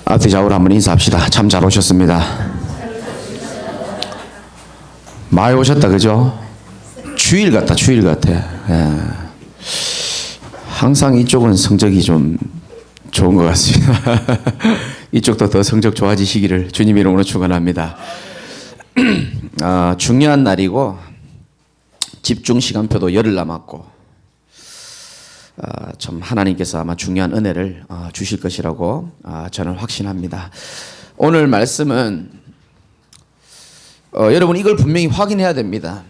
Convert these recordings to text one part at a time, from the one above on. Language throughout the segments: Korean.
앞뒤 좌우로 한번 인사합시다. 참 잘 오셨습니다. 많이 오셨다, 그죠? 주일 같다, 주일 같아. 예. 항상 이쪽은 성적이 좀 좋은 것 같습니다. 이쪽도 더 성적 좋아지시기를 주님 이름으로 축원합니다. 중요한 날이고 집중 시간표도 열흘 남았고 참 하나님께서 아마 중요한 은혜를 주실 것이라고 저는 확신합니다. 오늘 말씀은 여러분 이걸 분명히 확인해야 됩니다.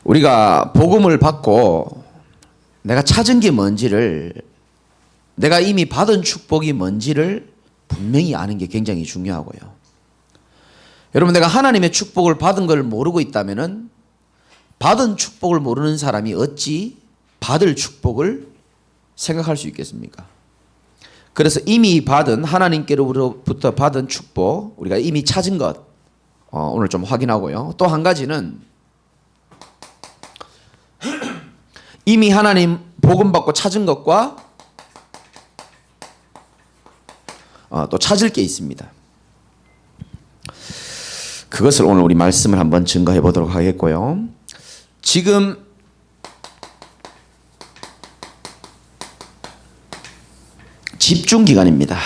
우리가 복음을 받고 내가 찾은 게 뭔지를, 내가 이미 받은 축복이 뭔지를 분명히 아는 게 굉장히 중요하고요. 여러분, 내가 하나님의 축복을 받은 걸 모르고 있다면은 받은 축복을 모르는 사람이 어찌 받을 축복을 생각할 수 있겠습니까? 그래서 이미 받은, 하나님께로부터 받은 축복, 우리가 이미 찾은 것 오늘 좀 확인하고요. 또 한 가지는 이미 하나님 복음 받고 찾은 것과 또 찾을 게 있습니다. 그것을 오늘 우리 말씀을 한번 증거해 보도록 하겠고요. 지금 집중 기간입니다.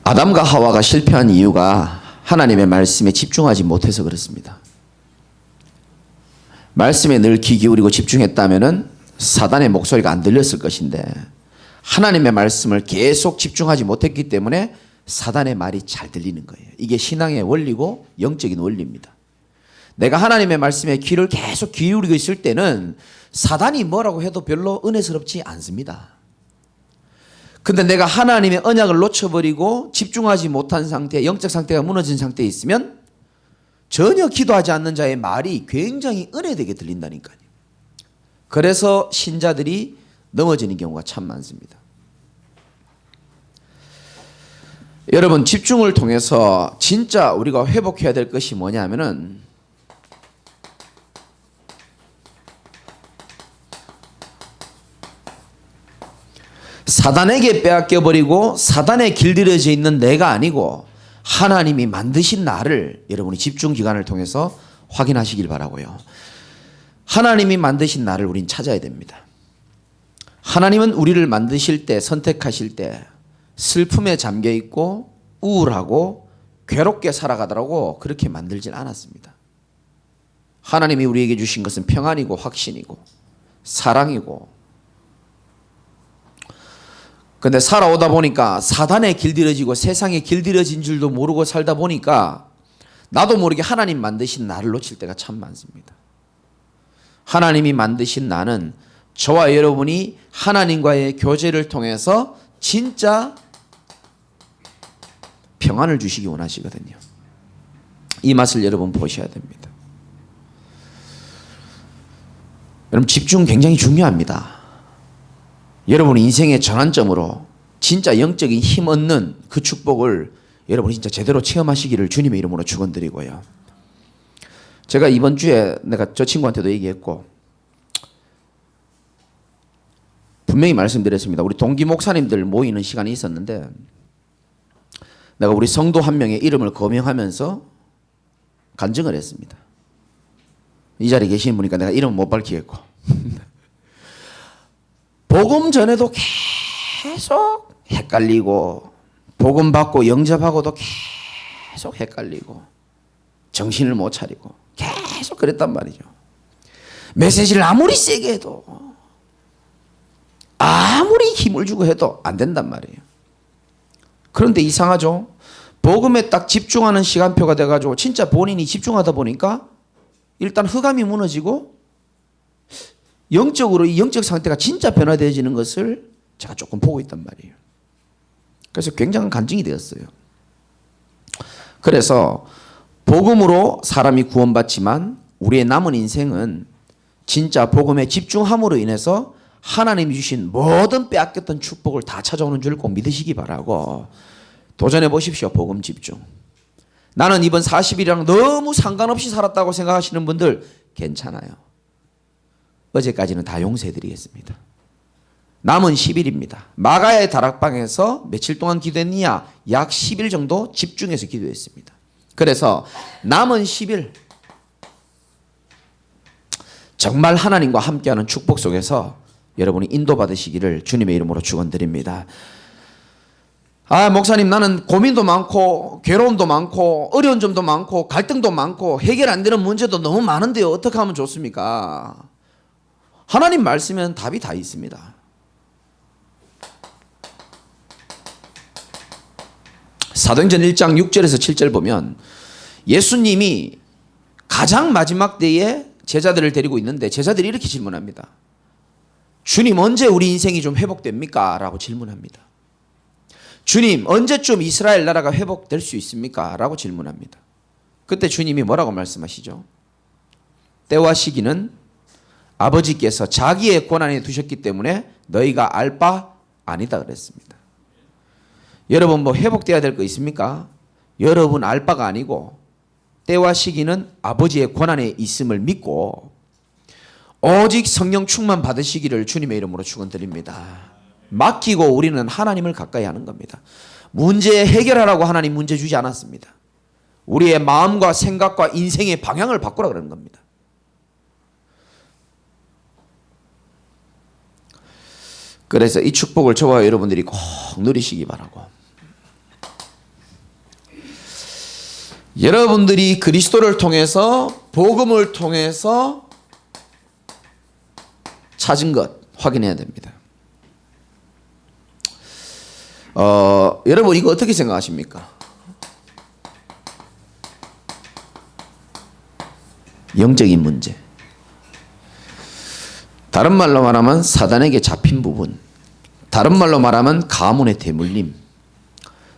아담과 하와가 실패한 이유가 하나님의 말씀에 집중하지 못해서 그렇습니다. 말씀에 늘 귀 기울이고 집중했다면은 사단의 목소리가 안 들렸을 것인데 하나님의 말씀을 계속 집중하지 못했기 때문에 사단의 말이 잘 들리는 거예요. 이게 신앙의 원리고 영적인 원리입니다. 내가 하나님의 말씀에 귀를 계속 기울이고 있을 때는 사단이 뭐라고 해도 별로 은혜스럽지 않습니다. 근데 내가 하나님의 언약을 놓쳐버리고 집중하지 못한 상태, 영적 상태가 무너진 상태에 있으면 전혀 기도하지 않는 자의 말이 굉장히 은혜되게 들린다니까요. 그래서 신자들이 넘어지는 경우가 참 많습니다. 여러분, 집중을 통해서 진짜 우리가 회복해야 될 것이 뭐냐면은 사단에게 빼앗겨버리고 사단에 길들여져 있는 내가 아니고 하나님이 만드신 나를 여러분이 집중 기간을 통해서 확인하시길 바라고요. 하나님이 만드신 나를 우린 찾아야 됩니다. 하나님은 우리를 만드실 때, 선택하실 때 슬픔에 잠겨 있고 우울하고 괴롭게 살아가더라고 그렇게 만들진 않았습니다. 하나님이 우리에게 주신 것은 평안이고 확신이고 사랑이고, 근데 살아오다 보니까 사단에 길들여지고 세상에 길들여진 줄도 모르고 살다 보니까 나도 모르게 하나님 만드신 나를 놓칠 때가 참 많습니다. 하나님이 만드신 나는 저와 여러분이 하나님과의 교제를 통해서 진짜 평안을 주시기 원하시거든요. 이 맛을 여러분 보셔야 됩니다. 여러분, 집중 굉장히 중요합니다. 여러분 인생의 전환점으로 진짜 영적인 힘 얻는 그 축복을 여러분이 진짜 제대로 체험하시기를 주님의 이름으로 축원드리고요. 제가 이번 주에 내가 저 친구한테도 얘기했고 분명히 말씀드렸습니다. 우리 동기 목사님들 모이는 시간이 있었는데 내가 우리 성도 한 명의 이름을 거명하면서 간증을 했습니다. 이 자리에 계시는 분이니까 내가 이름 못 밝히겠고 복음 전에도 계속 헷갈리고 복음 받고 영접하고도 계속 헷갈리고 정신을 못 차리고 계속 그랬단 말이죠. 메시지를 아무리 세게 해도 아무리 힘을 주고 해도 안 된단 말이에요. 그런데 이상하죠. 복음에 딱 집중하는 시간표가 돼가지고 진짜 본인이 집중하다 보니까 일단 흑암이 무너지고 영적으로 이 영적 상태가 진짜 변화되어지는 것을 제가 조금 보고 있단 말이에요. 그래서 굉장한 간증이 되었어요. 그래서 복음으로 사람이 구원받지만 우리의 남은 인생은 진짜 복음에 집중함으로 인해서 하나님이 주신 모든 빼앗겼던 축복을 다 찾아오는 줄 꼭 믿으시기 바라고 도전해 보십시오. 복음 집중. 나는 이번 40일이랑 너무 상관없이 살았다고 생각하시는 분들 괜찮아요. 어제까지는 다 용서해 드리겠습니다. 남은 10일입니다. 마가의 다락방에서 며칠 동안 기도했느냐? 약 10일 정도 집중해서 기도했습니다. 그래서 남은 10일 정말 하나님과 함께하는 축복 속에서 여러분이 인도받으시기를 주님의 이름으로 축원드립니다. 목사님, 나는 고민도 많고 괴로움도 많고 어려운 점도 많고 갈등도 많고 해결 안 되는 문제도 너무 많은데요. 어떻게 하면 좋습니까? 하나님 말씀에는 답이 다 있습니다. 사도행전 1장 6절에서 7절 보면 예수님이 가장 마지막 때에 제자들을 데리고 있는데 제자들이 이렇게 질문합니다. 주님, 언제 우리 인생이 좀 회복됩니까? 라고 질문합니다. 주님, 언제쯤 이스라엘 나라가 회복될 수 있습니까? 라고 질문합니다. 그때 주님이 뭐라고 말씀하시죠? 때와 시기는 아버지께서 자기의 권한에 두셨기 때문에 너희가 알 바 아니다 그랬습니다. 여러분, 뭐 회복돼야 될 거 있습니까? 여러분 알 바가 아니고 때와 시기는 아버지의 권한에 있음을 믿고 오직 성령 충만 받으시기를 주님의 이름으로 축원드립니다. 맡기고 우리는 하나님을 가까이 하는 겁니다. 문제 해결하라고 하나님 문제 주지 않았습니다. 우리의 마음과 생각과 인생의 방향을 바꾸라 그러는 겁니다. 그래서 이 축복을 저와 여러분들이 꼭 누리시기 바라고, 여러분들이 그리스도를 통해서 복음을 통해서 찾은 것 확인해야 됩니다. 여러분 이거 어떻게 생각하십니까? 영적인 문제. 다른 말로 말하면 사단에게 잡힌 부분. 다른 말로 말하면 가문의 대물림.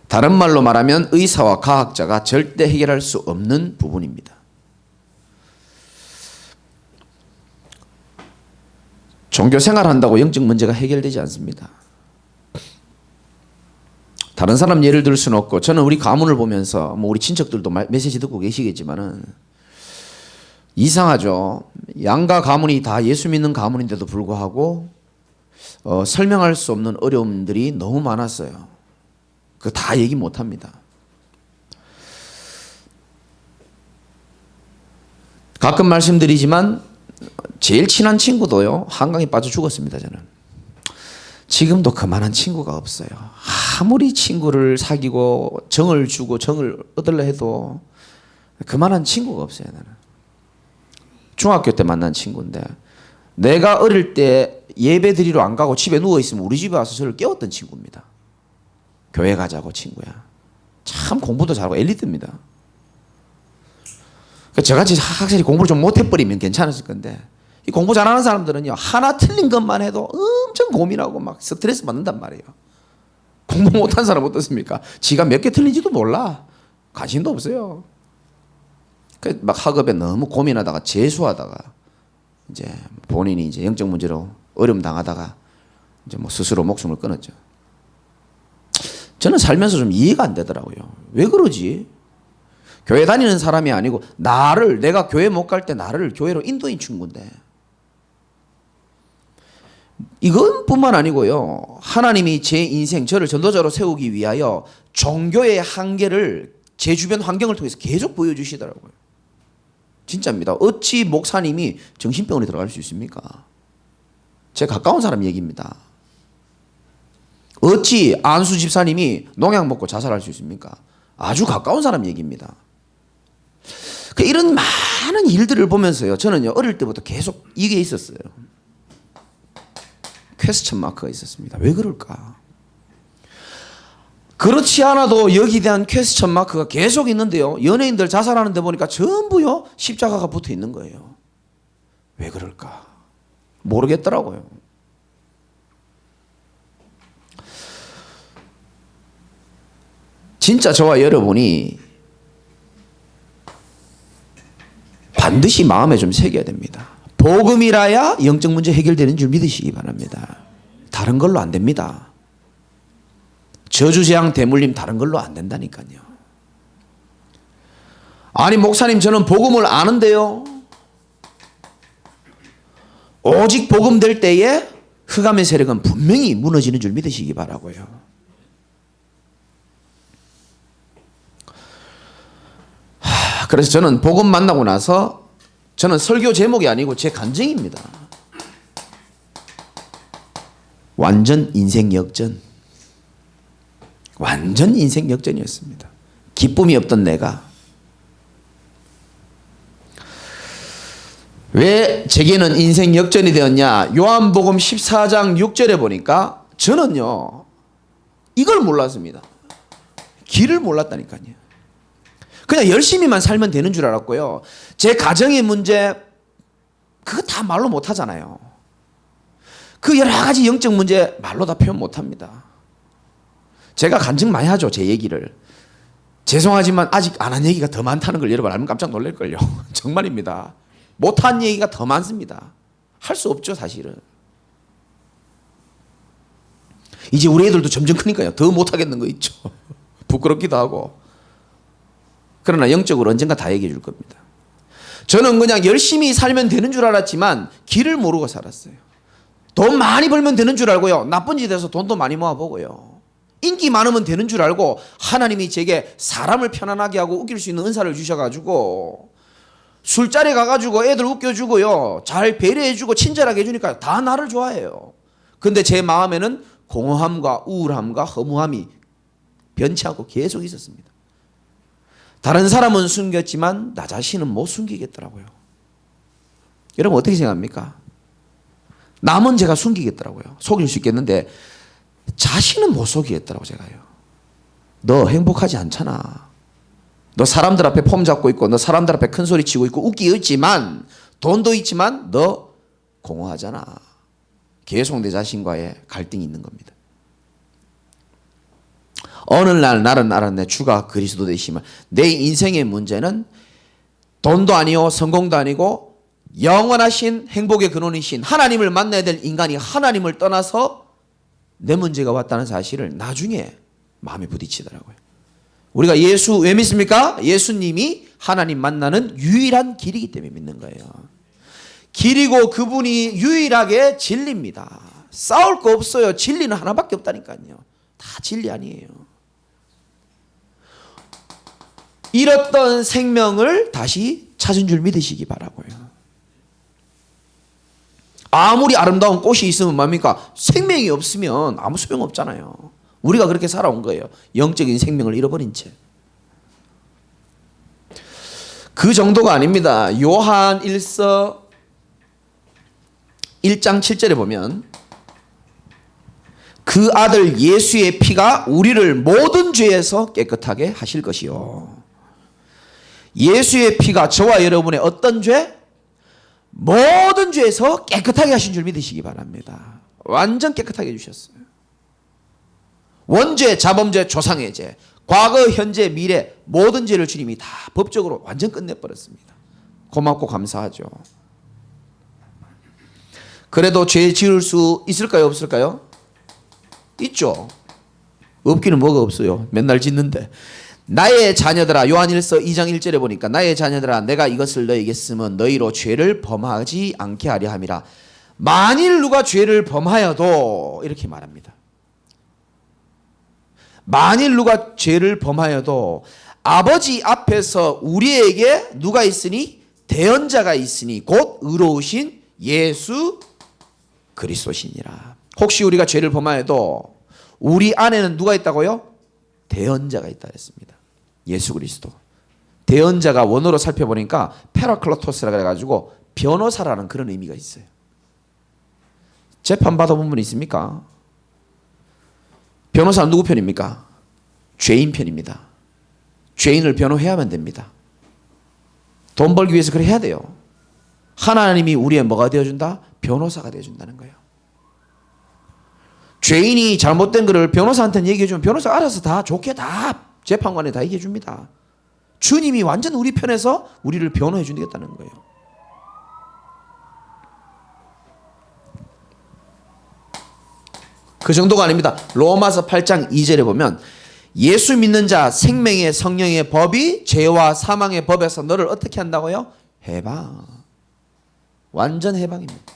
다른 말로 말하면 의사와 과학자가 절대 해결할 수 없는 부분입니다. 종교 생활한다고 영적 문제가 해결되지 않습니다. 다른 사람 예를 들 수는 없고, 저는 우리 가문을 보면서 뭐 우리 친척들도 메시지 듣고 계시겠지만은 이상하죠. 양가 가문이 다 예수 믿는 가문인데도 불구하고 설명할 수 없는 어려움들이 너무 많았어요. 그거 다 얘기 못 합니다. 가끔 말씀드리지만 제일 친한 친구도요, 한강에 빠져 죽었습니다. 저는 지금도 그만한 친구가 없어요. 아무리 친구를 사귀고 정을 주고 정을 얻으려 해도 그만한 친구가 없어요. 나는 중학교 때 만난 친구인데, 내가 어릴 때 예배 드리러 안 가고 집에 누워 있으면 우리 집에 와서 저를 깨웠던 친구입니다. 교회 가자고 친구야. 참 공부도 잘하고 엘리트입니다. 저같이 학생이 공부를 좀 못해버리면 괜찮았을 건데, 이 공부 잘하는 사람들은요, 하나 틀린 것만 해도 엄청 고민하고 막 스트레스 받는단 말이에요. 공부 못한 사람 어떻습니까? 지가 몇 개 틀린지도 몰라. 관심도 없어요. 막 학업에 너무 고민하다가 재수하다가 이제 본인이 이제 영적 문제로 어려움 당하다가 이제 뭐 스스로 목숨을 끊었죠. 저는 살면서 좀 이해가 안 되더라고요. 왜 그러지? 교회 다니는 사람이 아니고 내가 교회 못 갈 때 나를 교회로 인도인 친구인데, 이건 뿐만 아니고요, 하나님이 제 인생, 저를 전도자로 세우기 위하여 종교의 한계를 제 주변 환경을 통해서 계속 보여주시더라고요. 진짜입니다. 어찌 목사님이 정신병원에 들어갈 수 있습니까? 제 가까운 사람 얘기입니다. 어찌 안수 집사님이 농약 먹고 자살할 수 있습니까? 아주 가까운 사람 얘기입니다. 이런 많은 일들을 보면서요, 저는요, 어릴 때부터 계속 이게 있었어요. 퀘스천 마크가 있었습니다. 왜 그럴까? 그렇지 않아도 여기에 대한 퀘스천 마크가 계속 있는데요, 연예인들 자살하는 데 보니까 전부요 십자가가 붙어 있는 거예요. 왜 그럴까? 모르겠더라고요. 진짜 저와 여러분이 반드시 마음에 좀 새겨야 됩니다. 복음이라야 영적 문제 해결되는 줄 믿으시기 바랍니다. 다른 걸로 안 됩니다. 저주재앙 대물림 다른 걸로 안 된다니까요. 아니 목사님, 저는 복음을 아는데요, 오직 복음 될 때에 흑암의 세력은 분명히 무너지는 줄 믿으시기 바라고요. 그래서 저는 복음 만나고 나서 저는 설교 제목이 아니고 제 간증입니다. 완전 인생 역전. 완전 인생 역전이었습니다. 기쁨이 없던 내가 왜 제게는 인생 역전이 되었냐? 요한복음 14장 6절에 보니까 저는요 이걸 몰랐습니다. 길을 몰랐다니까요. 그냥 열심히만 살면 되는 줄 알았고요. 제 가정의 문제 그거 다 말로 못 하잖아요. 그 여러 가지 영적 문제 말로 다 표현 못 합니다. 제가 간증 많이 하죠. 제 얘기를. 죄송하지만 아직 안 한 얘기가 더 많다는 걸 여러분 알면 깜짝 놀랄걸요. 정말입니다. 못한 얘기가 더 많습니다. 할 수 없죠 사실은. 이제 우리 애들도 점점 크니까요. 더 못하겠는 거 있죠. 부끄럽기도 하고. 그러나 영적으로 언젠가 다 얘기해 줄 겁니다. 저는 그냥 열심히 살면 되는 줄 알았지만 길을 모르고 살았어요. 돈 많이 벌면 되는 줄 알고요. 나쁜 짓에서 돈도 많이 모아보고요. 인기 많으면 되는 줄 알고 하나님이 제게 사람을 편안하게 하고 웃길 수 있는 은사를 주셔가지고 술자리 가가지고 애들 웃겨주고요. 잘 배려해주고 친절하게 해주니까 다 나를 좋아해요. 근데 제 마음에는 공허함과 우울함과 허무함이 변치 않고 계속 있었습니다. 다른 사람은 숨겼지만 나 자신은 못 숨기겠더라고요. 여러분 어떻게 생각합니까? 남은 제가 숨기겠더라고요. 속일 수 있겠는데 자신은 못 속이겠더라고 제가요. 너 행복하지 않잖아. 너 사람들 앞에 폼 잡고 있고 너 사람들 앞에 큰 소리 치고 있고 웃기고 있지만 돈도 있지만 너 공허하잖아. 계속 내 자신과의 갈등이 있는 겁니다. 어느 날 나는 알았네. 주가 그리스도 되시면 내 인생의 문제는 돈도 아니요 성공도 아니고 영원하신 행복의 근원이신 하나님을 만나야 될 인간이 하나님을 떠나서 내 문제가 왔다는 사실을 나중에 마음에 부딪히더라고요. 우리가 예수 왜 믿습니까? 예수님이 하나님 만나는 유일한 길이기 때문에 믿는 거예요. 길이고 그분이 유일하게 진리입니다. 싸울 거 없어요. 진리는 하나밖에 없다니까요. 다 진리 아니에요. 잃었던 생명을 다시 찾은 줄 믿으시기 바라고요. 아무리 아름다운 꽃이 있으면 뭡니까? 생명이 없으면 아무 소용 없잖아요. 우리가 그렇게 살아온 거예요. 영적인 생명을 잃어버린 채. 그 정도가 아닙니다. 요한 1서 1장 7절에 보면 그 아들 예수의 피가 우리를 모든 죄에서 깨끗하게 하실 것이요. 예수의 피가 저와 여러분의 어떤 죄? 모든 죄에서 깨끗하게 하신 줄 믿으시기 바랍니다. 완전 깨끗하게 해주셨어요. 원죄, 자범죄, 조상의 죄, 과거, 현재, 미래 모든 죄를 주님이 다 법적으로 완전 끝내버렸습니다. 고맙고 감사하죠. 그래도 죄 지을 수 있을까요? 없을까요? 있죠. 없기는 뭐가 없어요. 맨날 짓는데. 나의 자녀들아, 요한일서 2장 1절에 보니까 나의 자녀들아 내가 이것을 너에게 쓰면 너희로 죄를 범하지 않게 하려 함이라. 만일 누가 죄를 범하여도 이렇게 말합니다. 만일 누가 죄를 범하여도 아버지 앞에서 우리에게 누가 있으니? 대언자가 있으니 곧 의로우신 예수 그리스도시니라. 혹시 우리가 죄를 범하여도 우리 안에는 누가 있다고요? 대언자가 있다 했습니다. 예수 그리스도. 대언자가 원어로 살펴보니까 페라클로토스라 그래가지고 변호사라는 그런 의미가 있어요. 재판 받아본 분 있습니까? 변호사는 누구 편입니까? 죄인 편입니다. 죄인을 변호해야만 됩니다. 돈 벌기 위해서 그래 해야 돼요. 하나님이 우리의 뭐가 되어준다? 변호사가 되어준다는 거예요. 죄인이 잘못된 것을 변호사한테 얘기해주면 변호사가 알아서 다 좋게 다 재판관에 다 얘기해줍니다. 주님이 완전 우리 편에서 우리를 변호해 주겠다는 거예요. 그 정도가 아닙니다. 로마서 8장 2절에 보면 예수 믿는 자 생명의 성령의 법이 죄와 사망의 법에서 너를 어떻게 한다고요? 해방. 완전 해방입니다.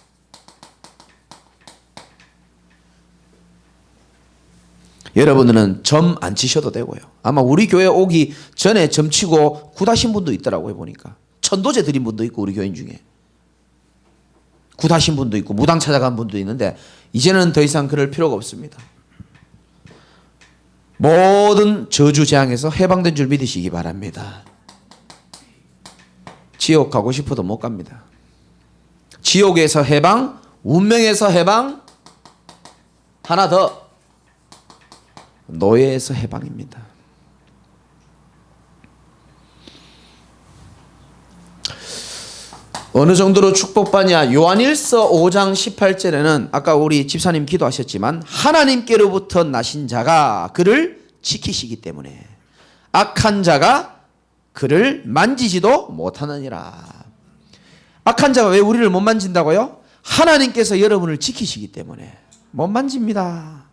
여러분들은 점 안 치셔도 되고요. 아마 우리 교회 오기 전에 점 치고 굿하신 분도 있더라고요. 보니까 천도제 드린 분도 있고 우리 교인 중에 굿하신 분도 있고 무당 찾아간 분도 있는데 이제는 더 이상 그럴 필요가 없습니다. 모든 저주 재앙에서 해방된 줄 믿으시기 바랍니다. 지옥 가고 싶어도 못 갑니다. 지옥에서 해방, 운명에서 해방, 하나 더 노예에서 해방입니다. 어느 정도로 축복받냐? 요한일서 5장 18절에는 아까 우리 집사님 기도하셨지만 하나님께로부터 나신 자가 그를 지키시기 때문에 악한 자가 그를 만지지도 못하느니라. 악한 자가 왜 우리를 못 만진다고요? 하나님께서 여러분을 지키시기 때문에 못 만집니다.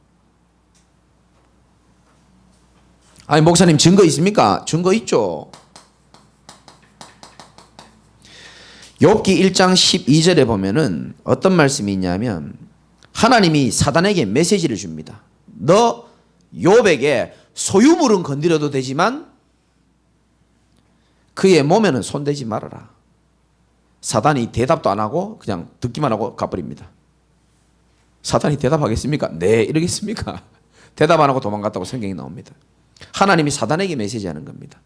아니 목사님 증거 있습니까? 증거 있죠. 욥기 1장 12절에 보면은 어떤 말씀이 있냐면 하나님이 사단에게 메시지를 줍니다. 너 욥에게 소유물은 건드려도 되지만 그의 몸에는 손대지 말아라. 사단이 대답도 안 하고 그냥 듣기만 하고 가버립니다. 사단이 대답하겠습니까? 네 이러겠습니까? 대답 안 하고 도망갔다고 성경이 나옵니다. 하나님이 사단에게 메시지하는 겁니다.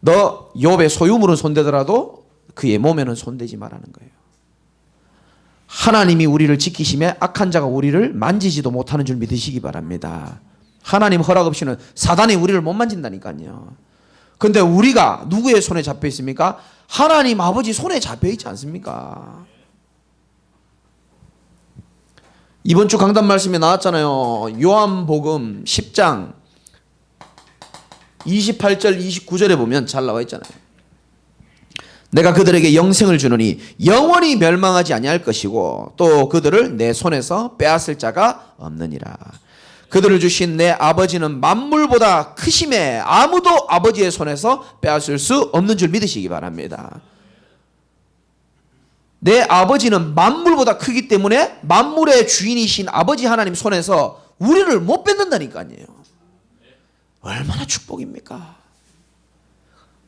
너 욥의 소유물은 손대더라도 그의 몸에는 손대지 말라는 거예요. 하나님이 우리를 지키심에 악한 자가 우리를 만지지도 못하는 줄 믿으시기 바랍니다. 하나님 허락 없이는 사단이 우리를 못 만진다니까요. 근데 우리가 누구의 손에 잡혀 있습니까? 하나님 아버지 손에 잡혀 있지 않습니까? 이번 주 강단 말씀에 나왔잖아요. 요한복음 10장 28절 29절에 보면 잘 나와 있잖아요. 내가 그들에게 영생을 주노니 영원히 멸망하지 아니할 것이고 또 그들을 내 손에서 빼앗을 자가 없느니라. 그들을 주신 내 아버지는 만물보다 크심에 아무도 아버지의 손에서 빼앗을 수 없는 줄 믿으시기 바랍니다. 내 아버지는 만물보다 크기 때문에 만물의 주인이신 아버지 하나님 손에서 우리를 못 뺏는다니까요. 얼마나 축복입니까?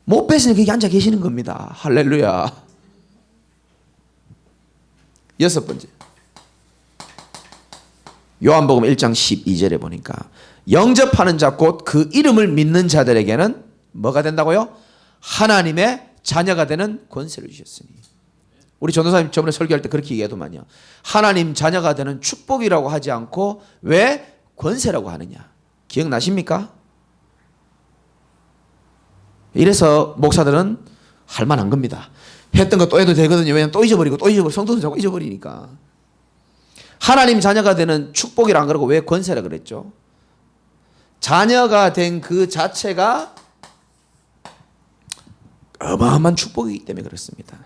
못 뺏으니 거기 앉아 계시는 겁니다. 할렐루야. 여섯 번째, 요한복음 1장 12절에 보니까 영접하는 자 곧 그 이름을 믿는 자들에게는 뭐가 된다고요? 하나님의 자녀가 되는 권세를 주셨으니. 우리 전도사님 저번에 설교할 때 그렇게 얘기하더만요. 하나님 자녀가 되는 축복이라고 하지 않고 왜 권세라고 하느냐. 기억나십니까? 이래서 목사들은 할 만한 겁니다. 했던 거 또 해도 되거든요. 왜냐하면 또 잊어버리고 또 잊어버리고 성도도 자꾸 잊어버리니까. 하나님 자녀가 되는 축복이라 안 그러고 왜 권세라 그랬죠? 자녀가 된 그 자체가 어마어마한 축복이기 때문에 그렇습니다.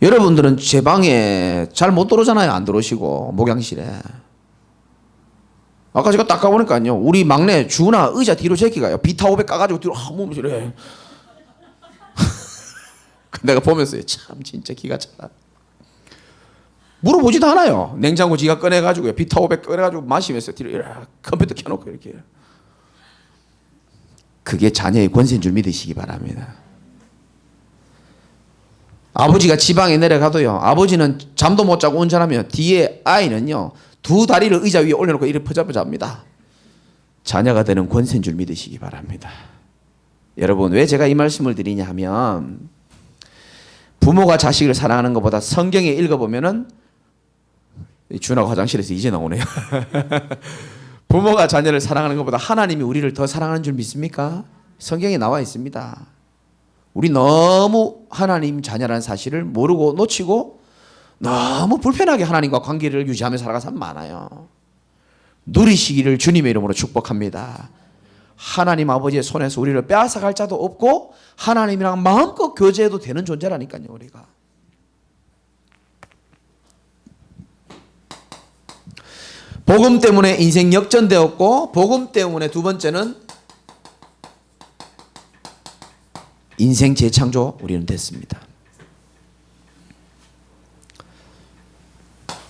여러분들은 제 방에 잘 못 들어오잖아요. 안 들어오시고 목양실에. 아까 제가 딱 가보니까요. 우리 막내 주은아 의자 뒤로 제끼가요. 비타 500 까가지고 뒤로 몸을 이래. 내가 보면서 참 진짜 기가 차다. 물어보지도 않아요. 냉장고 지가 꺼내가지고 비타 500 꺼내가지고 마시면서 뒤로 이렇게 컴퓨터 켜놓고 이렇게. 그게 자녀의 권세인 줄 믿으시기 바랍니다. 아버지가 지방에 내려가도요. 아버지는 잠도 못 자고 운전하면 뒤에 아이는요. 두 다리를 의자 위에 올려놓고 이렇게 퍼잡아 합니다. 자녀가 되는 권세인 줄 믿으시기 바랍니다. 여러분 왜 제가 이 말씀을 드리냐 하면 부모가 자식을 사랑하는 것보다 성경에 읽어보면은 준하가 화장실에서 이제 나오네요. 부모가 자녀를 사랑하는 것보다 하나님이 우리를 더 사랑하는 줄 믿습니까? 성경에 나와 있습니다. 우리 너무 하나님 자녀라는 사실을 모르고 놓치고 너무 불편하게 하나님과 관계를 유지하며 살아가는 사람 많아요. 누리시기를 주님의 이름으로 축복합니다. 하나님 아버지의 손에서 우리를 빼앗아갈 자도 없고 하나님이랑 마음껏 교제해도 되는 존재라니까요. 우리가. 복음 때문에 인생 역전되었고 복음 때문에 두 번째는 인생 재창조 우리는 됐습니다.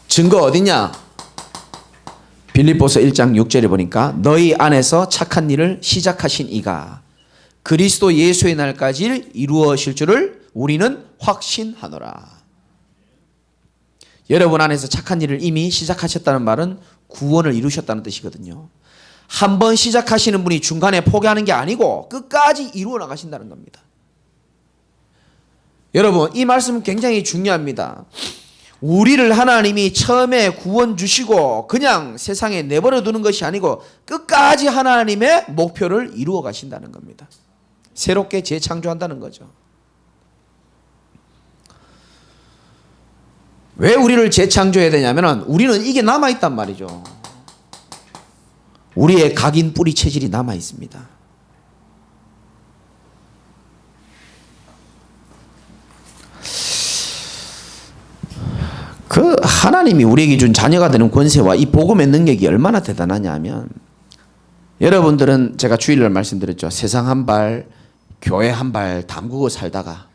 증거 어디냐? 빌립보서 1장 6절에 보니까 너희 안에서 착한 일을 시작하신 이가 그리스도 예수의 날까지 이루어질 줄을 우리는 확신하노라. 여러분 안에서 착한 일을 이미 시작하셨다는 말은 구원을 이루셨다는 뜻이거든요. 한번 시작하시는 분이 중간에 포기하는 게 아니고 끝까지 이루어 나가신다는 겁니다. 여러분, 이 말씀은 굉장히 중요합니다. 우리를 하나님이 처음에 구원 주시고 그냥 세상에 내버려 두는 것이 아니고 끝까지 하나님의 목표를 이루어 가신다는 겁니다. 새롭게 재창조한다는 거죠. 왜 우리를 재창조해야 되냐면 우리는 이게 남아있단 말이죠. 우리의 각인 뿌리 체질이 남아 있습니다. 그 하나님이 우리에게 준 자녀가 되는 권세와 이 복음의 능력이 얼마나 대단하냐 하면 여러분들은 제가 주일날 말씀드렸죠. 세상 한 발, 교회 한 발 담그고 살다가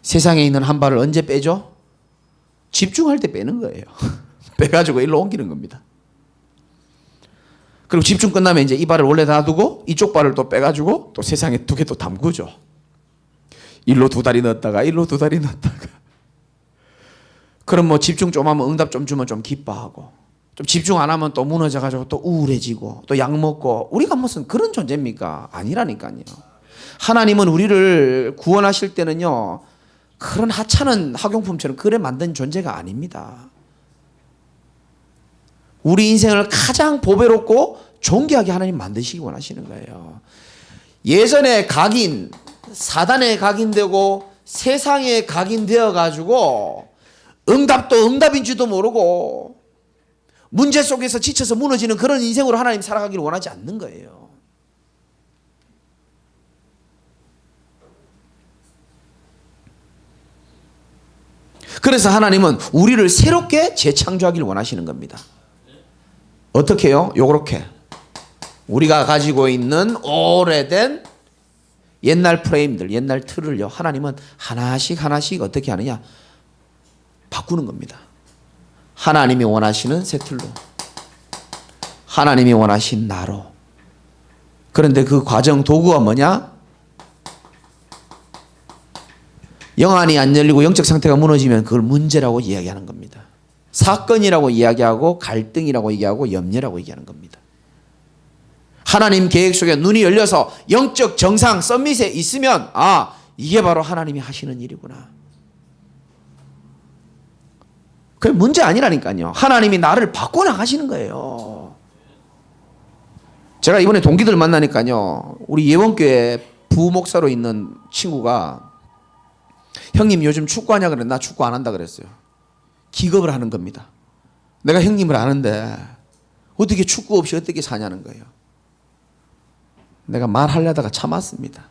세상에 있는 한 발을 언제 빼죠? 집중할 때 빼는 거예요. 빼가지고 일로 옮기는 겁니다. 그리고 집중 끝나면 이제 이 발을 원래 놔두고 이쪽 발을 또 빼가지고 또 세상에 두 개 또 담그죠. 일로 두 다리 넣었다가 일로 두 다리 넣었다가. 그럼 뭐 집중 좀 하면 응답 좀 주면 좀 기뻐하고 좀 집중 안 하면 또 무너져가지고 또 우울해지고 또 약 먹고 우리가 무슨 그런 존재입니까? 아니라니까요. 하나님은 우리를 구원하실 때는요. 그런 하찮은 학용품처럼 그래 만든 존재가 아닙니다. 우리 인생을 가장 보배롭고 존귀하게 하나님 만드시기 원하시는 거예요. 예전에 각인, 사단에 각인되고 세상에 각인되어 가지고 응답도 응답인지도 모르고 문제 속에서 지쳐서 무너지는 그런 인생으로 하나님 살아가기를 원하지 않는 거예요. 그래서 하나님은 우리를 새롭게 재창조하기를 원하시는 겁니다. 어떻게 해요? 요렇게 우리가 가지고 있는 오래된 옛날 프레임들, 옛날 틀을요 하나님은 하나씩 하나씩 어떻게 하느냐? 바꾸는 겁니다. 하나님이 원하시는 새 틀로, 하나님이 원하신 나로. 그런데 그 과정 도구가 뭐냐? 영안이 안 열리고 영적 상태가 무너지면 그걸 문제라고 이야기하는 겁니다. 사건이라고 이야기하고 갈등이라고 얘기하고 염려라고 얘기하는 겁니다. 하나님 계획 속에 눈이 열려서 영적 정상 서밋에 있으면 아, 이게 바로 하나님이 하시는 일이구나. 그게 문제 아니라니까요. 하나님이 나를 바꿔나가시는 거예요. 제가 이번에 동기들 만나니까요. 우리 예원교회 부목사로 있는 친구가 형님 요즘 축구하냐 그래. 나 축구 안 한다 그랬어요. 기겁을 하는 겁니다. 내가 형님을 아는데 어떻게 축구 없이 어떻게 사냐는 거예요. 내가 말하려다가 참았습니다.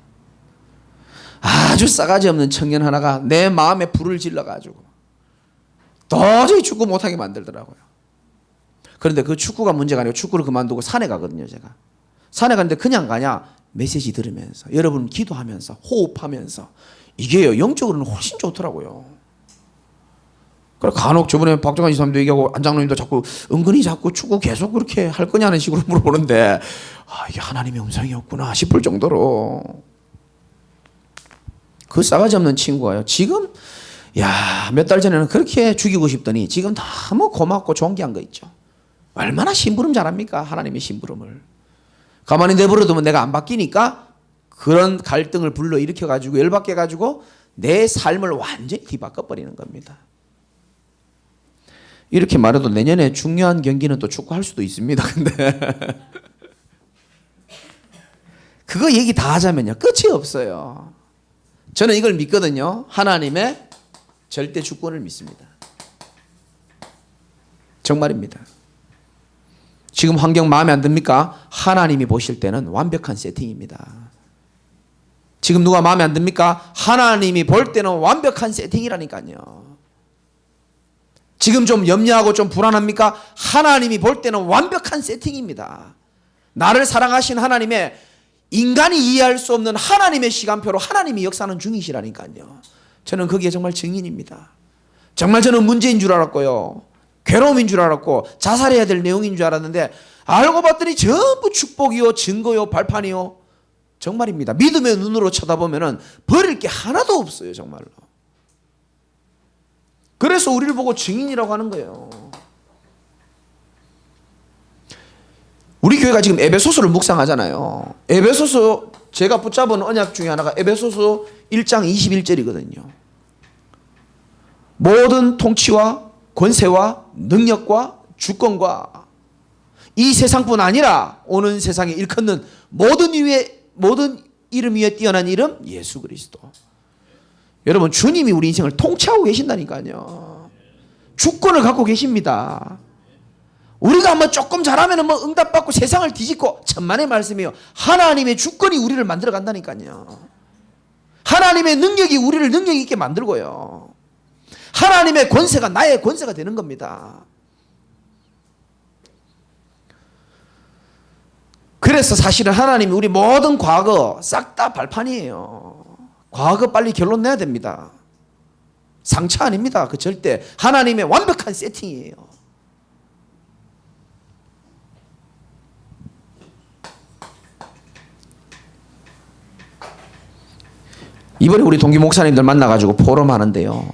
아주 싸가지 없는 청년 하나가 내 마음에 불을 질러가지고 도저히 축구 못하게 만들더라고요. 그런데 그 축구가 문제가 아니고 축구를 그만두고 산에 가거든요. 제가 산에 가는데 그냥 가냐? 메시지 들으면서 여러분 기도하면서 호흡하면서 이게요 영적으로는 훨씬 좋더라고요. 그래 간혹 저번에 박정환 지사님도 얘기하고 안장로님도 자꾸 은근히 자꾸 축구 계속 그렇게 할 거냐는 식으로 물어보는데 아 이게 하나님의 음성이었구나 싶을 정도로 그 싸가지 없는 친구가요 지금 야 몇 달 전에는 그렇게 죽이고 싶더니 지금 너무 고맙고 존귀한 거 있죠. 얼마나 심부름 잘합니까? 하나님의 심부름을 가만히 내버려두면 내가 안 바뀌니까 그런 갈등을 불러일으켜가지고 열받게 해가지고 내 삶을 완전히 뒤바꿔버리는 겁니다. 이렇게 말해도 내년에 중요한 경기는 또 축구할 수도 있습니다. 근데 그거 얘기 다 하자면요 끝이 없어요. 저는 이걸 믿거든요. 하나님의 절대 주권을 믿습니다. 정말입니다. 지금 환경 마음에 안 듭니까? 하나님이 보실 때는 완벽한 세팅입니다. 지금 누가 마음에 안 듭니까? 하나님이 볼 때는 완벽한 세팅이라니까요. 지금 좀 염려하고 좀 불안합니까? 하나님이 볼 때는 완벽한 세팅입니다. 나를 사랑하신 하나님의 인간이 이해할 수 없는 하나님의 시간표로 하나님이 역사하는 중이시라니까요. 저는 거기에 정말 증인입니다. 정말 저는 문제인 줄 알았고요. 괴로움인 줄 알았고 자살해야 될 내용인 줄 알았는데 알고 봤더니 전부 축복이요, 증거요, 발판이요. 정말입니다. 믿음의 눈으로 쳐다보면 버릴 게 하나도 없어요. 정말로. 그래서 우리를 보고 증인이라고 하는 거예요. 우리 교회가 지금 에베소서를 묵상하잖아요. 에베소서 제가 붙잡은 언약 중에 하나가 에베소서 1장 21절이거든요. 모든 통치와 권세와 능력과 주권과 이 세상뿐 아니라 오는 세상에 일컫는 모든 이름 위에 뛰어난 이름 예수 그리스도. 여러분 주님이 우리 인생을 통치하고 계신다니까요. 주권을 갖고 계십니다. 우리가 한번 조금 잘하면 뭐 응답받고 세상을 뒤집고 천만의 말씀이에요. 하나님의 주권이 우리를 만들어 간다니까요. 하나님의 능력이 우리를 능력 있게 만들고요. 하나님의 권세가 나의 권세가 되는 겁니다. 그래서 사실은 하나님이 우리 모든 과거 싹 다 발판이에요. 과거 빨리 결론 내야 됩니다. 상처 아닙니다. 그 절대 하나님의 완벽한 세팅이에요. 이번에 우리 동기 목사님들 만나가지고 포럼하는데요.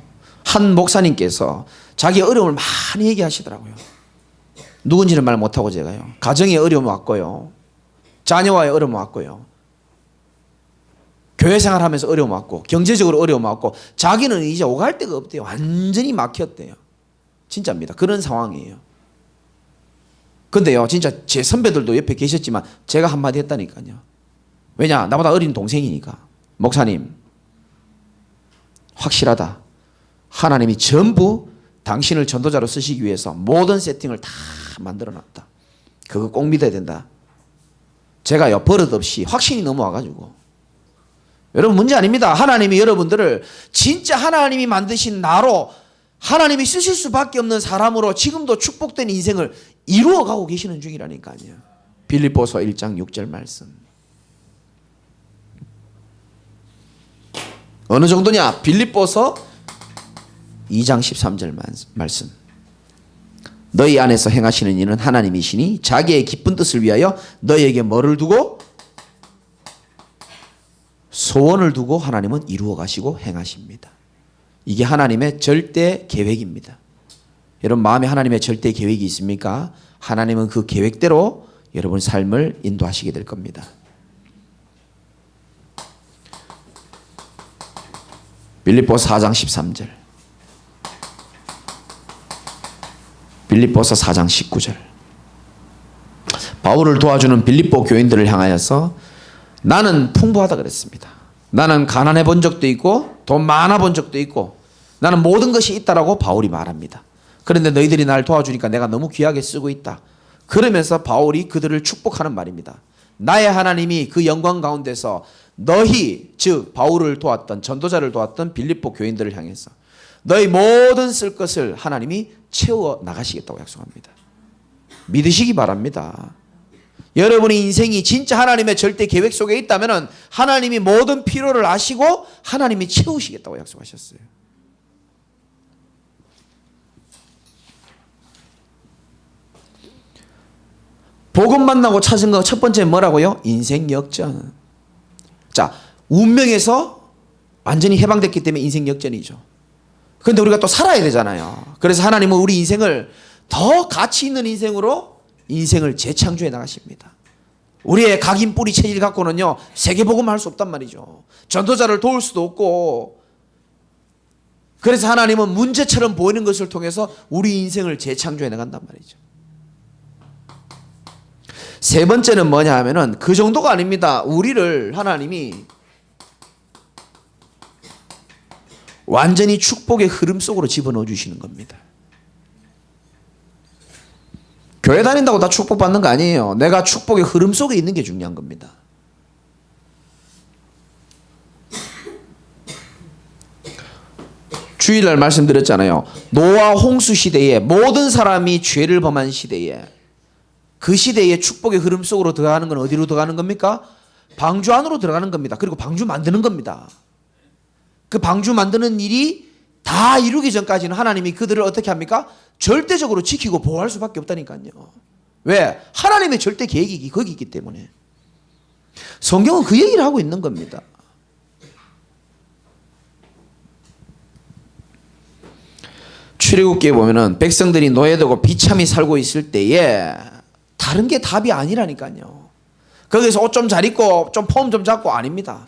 한 목사님께서 자기 어려움을 많이 얘기하시더라고요. 누군지는 말 못하고 제가요. 가정의 어려움 왔고요. 자녀와의 어려움 왔고요. 교회 생활하면서 어려움 왔고 경제적으로 어려움 왔고 자기는 이제 오갈 데가 없대요. 완전히 막혔대요. 진짜입니다. 그런 상황이에요. 근데요 진짜 제 선배들도 옆에 계셨지만 제가 한마디 했다니까요. 왜냐 나보다 어린 동생이니까. 목사님 확실하다. 하나님이 전부 당신을 전도자로 쓰시기 위해서 모든 세팅을 다 만들어놨다. 그거 꼭 믿어야 된다. 제가요 버릇없이 확신이 넘어와가지고 여러분 문제 아닙니다. 하나님이 여러분들을 진짜 하나님이 만드신 나로 하나님이 쓰실 수밖에 없는 사람으로 지금도 축복된 인생을 이루어가고 계시는 중이라니까요. 빌립보서 1장 6절 말씀. 어느 정도냐? 빌립보서 2장 13절 말씀. 너희 안에서 행하시는 이는 하나님이시니 자기의 기쁜 뜻을 위하여 너희에게 뭐를 두고? 소원을 두고 하나님은 이루어 가시고 행하십니다. 이게 하나님의 절대 계획입니다. 여러분 마음에 하나님의 절대 계획이 있습니까? 하나님은 그 계획대로 여러분 삶을 인도하시게 될 겁니다. 빌립보서 4장 13절, 빌립보서 4장 19절. 바울을 도와주는 빌립보 교인들을 향하여서 나는 풍부하다 그랬습니다. 나는 가난해 본 적도 있고 돈 많아 본 적도 있고 나는 모든 것이 있다라고 바울이 말합니다. 그런데 너희들이 날 도와주니까 내가 너무 귀하게 쓰고 있다. 그러면서 바울이 그들을 축복하는 말입니다. 나의 하나님이 그 영광 가운데서 너희 즉 바울을 도왔던 전도자를 도왔던 빌립보 교인들을 향해서 너희 모든 쓸 것을 하나님이 채워 나가시겠다고 약속합니다. 믿으시기 바랍니다. 여러분의 인생이 진짜 하나님의 절대 계획 속에 있다면 하나님이 모든 필요를 아시고 하나님이 채우시겠다고 약속하셨어요. 복음 만나고 찾은 거 첫 번째 뭐라고요? 인생 역전. 자, 운명에서 완전히 해방됐기 때문에 인생 역전이죠. 그런데 우리가 또 살아야 되잖아요. 그래서 하나님은 우리 인생을 더 가치 있는 인생으로 인생을 재창조해 나가십니다. 우리의 각인 뿌리 체질 갖고는요 세계복음 할 수 없단 말이죠. 전도자를 도울 수도 없고. 그래서 하나님은 문제처럼 보이는 것을 통해서 우리 인생을 재창조해 나간단 말이죠. 세 번째는 뭐냐 하면은 그 정도가 아닙니다. 우리를 하나님이 완전히 축복의 흐름 속으로 집어넣어 주시는 겁니다. 교회 다닌다고 다 축복받는 거 아니에요. 내가 축복의 흐름 속에 있는 게 중요한 겁니다. 주일날 말씀드렸잖아요. 노아 홍수 시대에 모든 사람이 죄를 범한 시대에 그 시대의 축복의 흐름 속으로 들어가는 건 어디로 들어가는 겁니까? 방주 안으로 들어가는 겁니다. 그리고 방주 만드는 겁니다. 그 방주 만드는 일이 다 이루기 전까지는 하나님이 그들을 어떻게 합니까? 절대적으로 지키고 보호할 수밖에 없다니까요. 왜? 하나님의 절대 계획이 거기 있기 때문에. 성경은 그 얘기를 하고 있는 겁니다. 출애굽기에 보면은 백성들이 노예되고 비참히 살고 있을 때에 다른 게 답이 아니라니까요. 거기서 옷 좀 잘 입고 좀 폼 좀 잡고 아닙니다.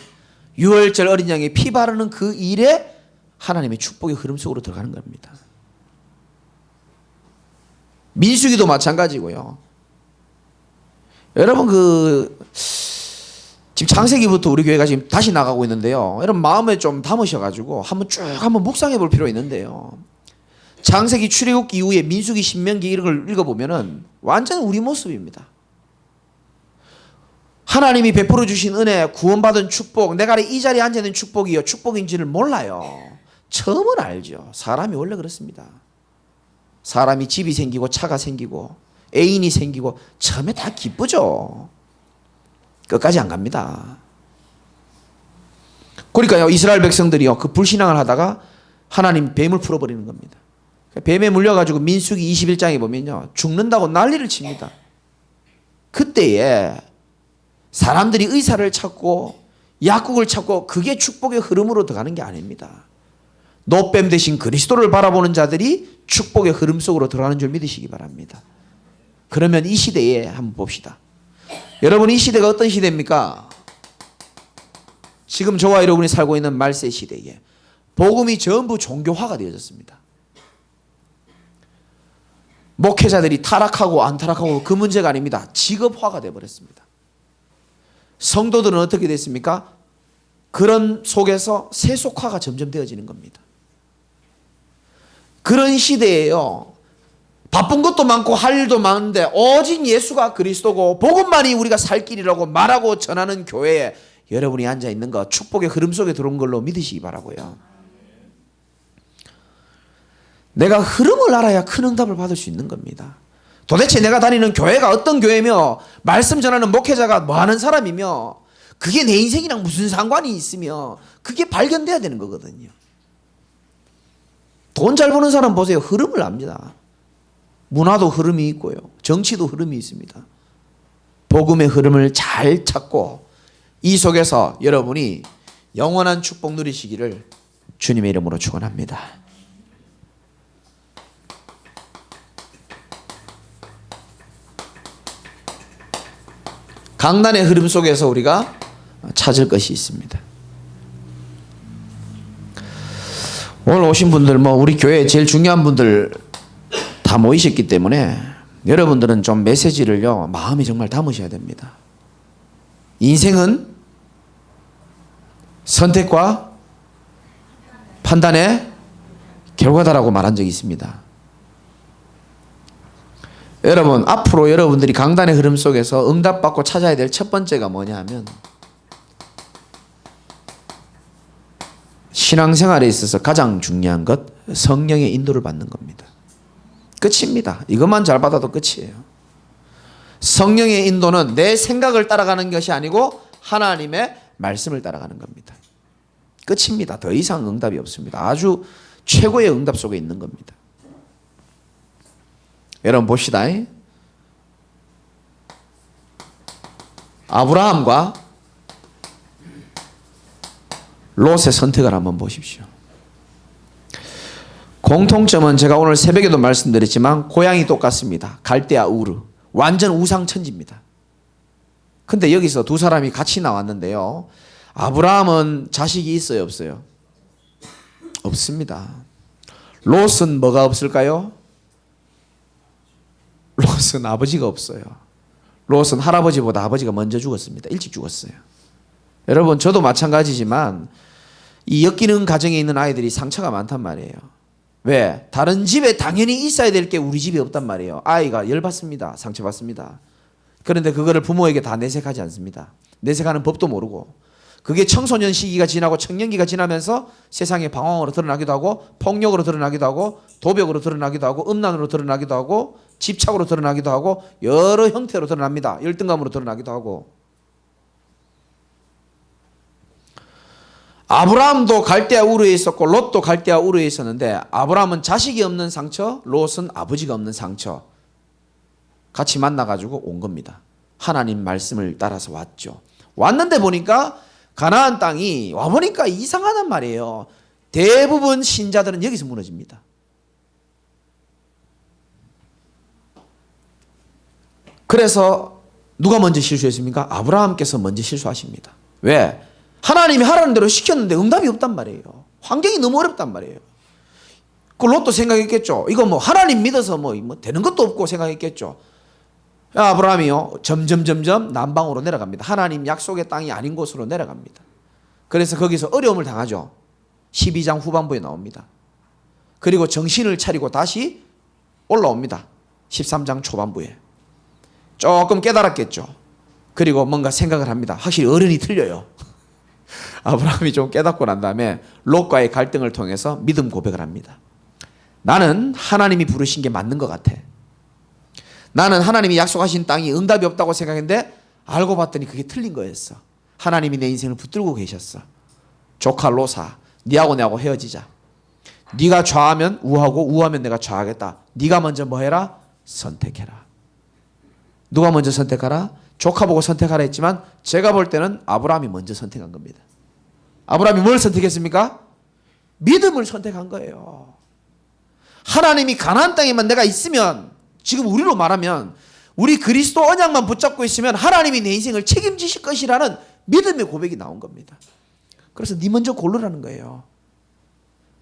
유월절 어린 양의 피 바르는 그 일에 하나님의 축복의 흐름 속으로 들어가는 겁니다. 민수기도 마찬가지고요. 여러분 지금 창세기부터 우리 교회가 지금 다시 나가고 있는데요. 여러분 마음에 좀 담으셔가지고 한번 묵상해 볼 필요가 있는데요. 창세기 출애굽기 이후에 민수기 신명기 이런 걸 읽어보면은 완전 우리 모습입니다. 하나님이 베풀어 주신 은혜, 구원받은 축복, 내가 이 자리에 앉아 있는 축복이요 축복인지를 몰라요. 처음은 알죠. 사람이 원래 그렇습니다. 사람이 집이 생기고 차가 생기고 애인이 생기고 처음에 다 기쁘죠. 끝까지 안 갑니다. 그러니까요, 이스라엘 백성들이요 그 불신앙을 하다가 하나님 뱀을 풀어버리는 겁니다. 뱀에 물려가지고 민수기 21장에 보면요 죽는다고 난리를 칩니다. 그때에 사람들이 의사를 찾고 약국을 찾고 그게 축복의 흐름으로 들어가는 게 아닙니다. 노뱀 대신 그리스도를 바라보는 자들이 축복의 흐름 속으로 들어가는 줄 믿으시기 바랍니다. 그러면 이 시대에 한번 봅시다. 여러분, 이 시대가 어떤 시대입니까? 지금 저와 여러분이 살고 있는 말세 시대에 복음이 전부 종교화가 되어졌습니다. 목회자들이 타락하고 안 타락하고 그 문제가 아닙니다. 직업화가 되어버렸습니다. 성도들은 어떻게 됐습니까? 그런 속에서 세속화가 점점 되어지는 겁니다. 그런 시대에요 바쁜 것도 많고 할 일도 많은데 오직 예수가 그리스도고 복음만이 우리가 살 길이라고 말하고 전하는 교회에 여러분이 앉아있는 거 축복의 흐름 속에 들어온 걸로 믿으시기 바라고요. 내가 흐름을 알아야 큰 응답을 받을 수 있는 겁니다. 도대체 내가 다니는 교회가 어떤 교회며 말씀 전하는 목회자가 뭐하는 사람이며 그게 내 인생이랑 무슨 상관이 있으며 그게 발견돼야 되는 거거든요. 돈 잘 버는 사람 보세요. 흐름을 압니다. 문화도 흐름이 있고요. 정치도 흐름이 있습니다. 복음의 흐름을 잘 찾고 이 속에서 여러분이 영원한 축복 누리시기를 주님의 이름으로 축원합니다. 강단의 흐름 속에서 우리가 찾을 것이 있습니다. 오늘 오신 분들 우리 교회에 제일 중요한 분들 다 모이셨기 때문에 여러분들은 좀 메시지를요 마음에 정말 담으셔야 됩니다. 인생은 선택과 판단의 결과다라고 말한 적이 있습니다. 여러분, 앞으로 여러분들이 강단의 흐름 속에서 응답받고 찾아야 될 첫 번째가 뭐냐 하면 신앙생활에 있어서 가장 중요한 것 성령의 인도를 받는 겁니다. 끝입니다. 이것만 잘 받아도 끝이에요. 성령의 인도는 내 생각을 따라가는 것이 아니고 하나님의 말씀을 따라가는 겁니다. 끝입니다. 더 이상 응답이 없습니다. 아주 최고의 응답 속에 있는 겁니다. 여러분 봅시다. 아브라함과 롯의 선택을 한번 보십시오. 공통점은 제가 오늘 새벽에도 말씀드렸지만 고향이 똑같습니다. 갈대아 우르. 완전 우상천지입니다. 근데 여기서 두 사람이 같이 나왔는데요. 아브라함은 자식이 있어요, 없어요? 없습니다. 롯은 뭐가 없을까요? 롯은 아버지가 없어요. 롯은 할아버지보다 아버지가 먼저 죽었습니다. 일찍 죽었어요. 여러분, 저도 마찬가지지만 이 엮이는 가정에 있는 아이들이 상처가 많단 말이에요. 왜? 다른 집에 당연히 있어야 될 게 우리 집에 없단 말이에요. 아이가 열받습니다. 상처받습니다. 그런데 그거를 부모에게 다 내색하지 않습니다. 내색하는 법도 모르고 그게 청소년 시기가 지나고 청년기가 지나면서 세상의 방황으로 드러나기도 하고 폭력으로 드러나기도 하고 도벽으로 드러나기도 하고 음란으로 드러나기도 하고 집착으로 드러나기도 하고 여러 형태로 드러납니다. 열등감으로 드러나기도 하고. 아브라함도 갈대아 우르에 있었고 롯도 갈대아 우르에 있었는데 아브라함은 자식이 없는 상처, 롯은 아버지가 없는 상처 같이 만나가지고 온 겁니다. 하나님 말씀을 따라서 왔죠. 왔는데 보니까 가나안 땅이 와보니까 이상하단 말이에요. 대부분 신자들은 여기서 무너집니다. 그래서 누가 먼저 실수했습니까? 아브라함께서 먼저 실수하십니다. 왜? 하나님이 하라는 대로 시켰는데 응답이 없단 말이에요. 환경이 너무 어렵단 말이에요. 그 롯도 생각했겠죠. 이거 뭐 하나님 믿어서 뭐 되는 것도 없고 생각했겠죠. 아브라함이요 점점 남방으로 내려갑니다. 하나님 약속의 땅이 아닌 곳으로 내려갑니다. 그래서 거기서 어려움을 당하죠. 12장 후반부에 나옵니다. 그리고 정신을 차리고 다시 올라옵니다. 13장 초반부에 조금 깨달았겠죠. 그리고 뭔가 생각을 합니다. 확실히 어른이 틀려요. 아브라함이 좀 깨닫고 난 다음에 롯과의 갈등을 통해서 믿음 고백을 합니다. 나는 하나님이 부르신 게 맞는 것 같아. 나는 하나님이 약속하신 땅이 응답이 없다고 생각했는데 알고 봤더니 그게 틀린 거였어. 하나님이 내 인생을 붙들고 계셨어. 조카 롯아, 네하고 내하고 헤어지자. 네가 좌하면 우하고 우하면 내가 좌하겠다. 네가 먼저 뭐 해라? 선택해라. 누가 먼저 선택하라? 조카 보고 선택하라 했지만 제가 볼 때는 아브라함이 먼저 선택한 겁니다. 아브라함이 뭘 선택했습니까? 믿음을 선택한 거예요. 하나님이 가나안 땅에만 내가 있으면, 지금 우리로 말하면 우리 그리스도 언약만 붙잡고 있으면 하나님이 내 인생을 책임지실 것이라는 믿음의 고백이 나온 겁니다. 그래서 네 먼저 고르라는 거예요.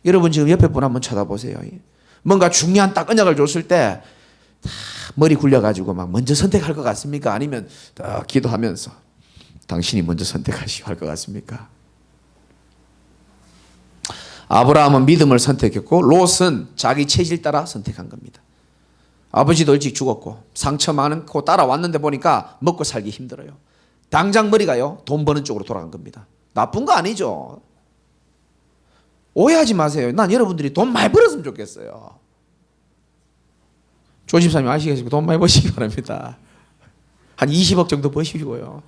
여러분 지금 옆에 분 한번 쳐다보세요. 뭔가 중요한 딱 언약을 줬을 때 머리 굴려가지고 막 먼저 선택할 것 같습니까? 아니면 기도하면서 당신이 먼저 선택하시고 할 것 같습니까? 아브라함은 믿음을 선택했고 롯은 자기 체질 따라 선택한 겁니다. 아버지도 일찍 죽었고 상처 많고 따라왔는데 보니까 먹고 살기 힘들어요. 당장 머리가요 돈 버는 쪽으로 돌아간 겁니다. 나쁜 거 아니죠. 오해하지 마세요. 난 여러분들이 돈 많이 벌었으면 좋겠어요. 조 집사님 아시겠습니까? 돈 많이 버시기 바랍니다. 한 20억 정도 버시고요.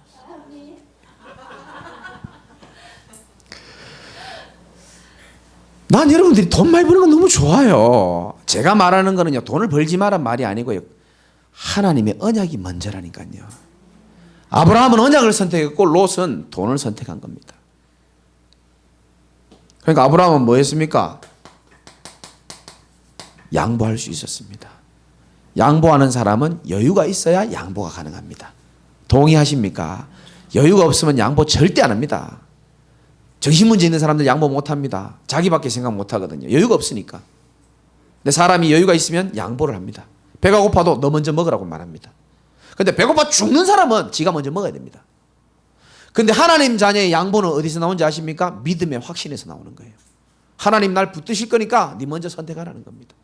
난 여러분들이 돈 많이 버는 건 너무 좋아요. 제가 말하는 거는요 돈을 벌지 마란 말이 아니고요. 하나님의 언약이 먼저라니까요. 아브라함은 언약을 선택했고 롯은 돈을 선택한 겁니다. 그러니까 아브라함은 뭐 했습니까? 양보할 수 있었습니다. 양보하는 사람은 여유가 있어야 양보가 가능합니다. 동의하십니까? 여유가 없으면 양보 절대 안 합니다. 정신문제 있는 사람들 양보 못합니다. 자기밖에 생각 못하거든요. 여유가 없으니까. 근데 사람이 여유가 있으면 양보를 합니다. 배가 고파도 너 먼저 먹으라고 말합니다. 근데 배고파 죽는 사람은 지가 먼저 먹어야 됩니다. 근데 하나님 자녀의 양보는 어디서 나오는지 아십니까? 믿음의 확신에서 나오는 거예요. 하나님 날 붙드실 거니까 네 먼저 선택하라는 겁니다.